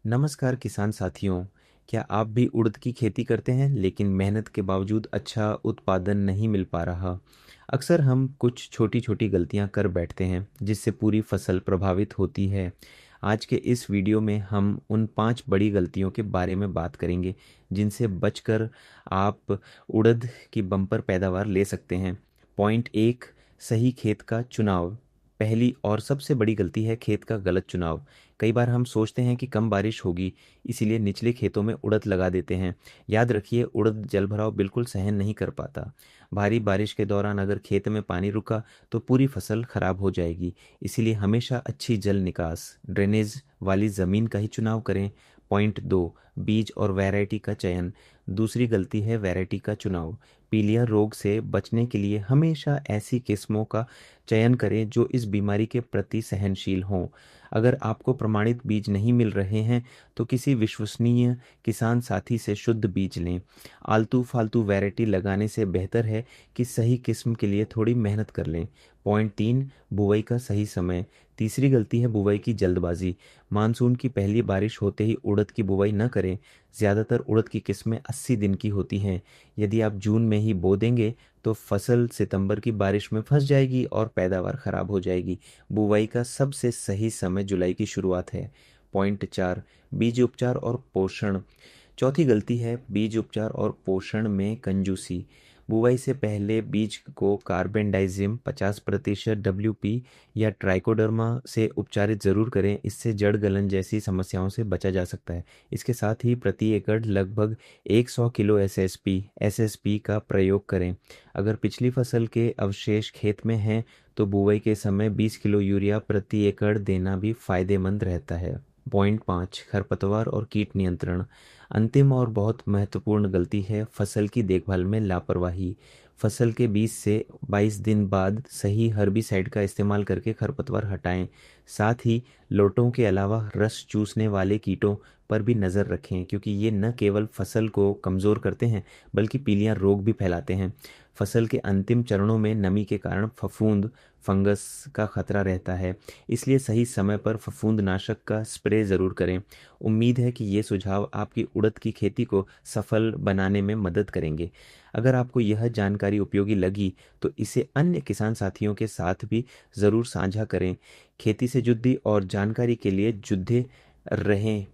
नमस्कार किसान साथियों, क्या आप भी उड़द की खेती करते हैं लेकिन मेहनत के बावजूद अच्छा उत्पादन नहीं मिल पा रहा? अक्सर हम कुछ छोटी-छोटी गलतियां कर बैठते हैं जिससे पूरी फसल प्रभावित होती है। आज के इस वीडियो में हम उन 5 बड़ी गलतियों के बारे में बात करेंगे जिनसे बचकर आप उड़द की बम्पर पैदावार ले सकते हैं। पॉइंट 1, सही खेत का चुनाव। पहली और सबसे बड़ी गलती है खेत का गलत चुनाव। कई बार हम सोचते हैं कि कम बारिश होगी, इसीलिए निचले खेतों में उड़द लगा देते हैं। याद रखिए, उड़द जलभराव बिल्कुल सहन नहीं कर पाता। भारी बारिश के दौरान अगर खेत में पानी रुका तो पूरी फसल खराब हो जाएगी। इसीलिए हमेशा अच्छी जल निकास, ड्रेनेज वाली ज़मीन का ही चुनाव करें। पॉइंट 2, बीज और वैरायटी का चयन। दूसरी गलती है वैरायटी का चुनाव। पीलिया रोग से बचने के लिए हमेशा ऐसी किस्मों का चयन करें जो इस बीमारी के प्रति सहनशील हों। अगर आपको प्रमाणित बीज नहीं मिल रहे हैं तो किसी विश्वसनीय किसान साथी से शुद्ध बीज लें। आलतू फालतू वैरायटी लगाने से बेहतर है कि सही किस्म के लिए थोड़ी मेहनत कर लें। पॉइंट 3, बुआई का सही समय। तीसरी गलती है बुआई की जल्दबाजी। मानसून की पहली बारिश होते ही उड़द की बुआई न करें। ज़्यादातर उड़द की किस्में 80 दिन की होती हैं। यदि आप जून में ही बो देंगे तो फसल सितंबर की बारिश में फंस जाएगी और पैदावार खराब हो जाएगी। बुवाई का सबसे सही समय जुलाई की शुरुआत है। पॉइंट 4, बीज उपचार और पोषण। चौथी गलती है बीज उपचार और पोषण में कंजूसी। बुवाई से पहले बीज को कार्बेंडाइजिम 50% WP या ट्राइकोडर्मा से उपचारित ज़रूर करें। इससे जड़ गलन जैसी समस्याओं से बचा जा सकता है। इसके साथ ही प्रति एकड़ लगभग 100 किलो SSP का प्रयोग करें। अगर पिछली फसल के अवशेष खेत में हैं तो बुवाई के समय 20 किलो यूरिया प्रति एकड़ देना भी फायदेमंद रहता है। पॉइंट 5, खरपतवार और कीट नियंत्रण। अंतिम और बहुत महत्वपूर्ण गलती है फसल की देखभाल में लापरवाही। फसल के 20 से 22 दिन बाद सही हर्बिसाइड का इस्तेमाल करके खरपतवार हटाएं। साथ ही लोटों के अलावा रस चूसने वाले कीटों पर भी नज़र रखें, क्योंकि ये न केवल फसल को कमज़ोर करते हैं बल्कि पीलियां रोग भी फैलाते हैं। फसल के अंतिम चरणों में नमी के कारण फफूंद फंगस का खतरा रहता है, इसलिए सही समय पर फफूंदनाशक का स्प्रे ज़रूर करें। उम्मीद है कि ये सुझाव आपकी उड़द की खेती को सफल बनाने में मदद करेंगे। अगर आपको यह जानकारी उपयोगी लगी तो इसे अन्य किसान साथियों के साथ भी ज़रूर साझा करें। खेती से जुड़ी और जानकारी के लिए जुड़े रहें।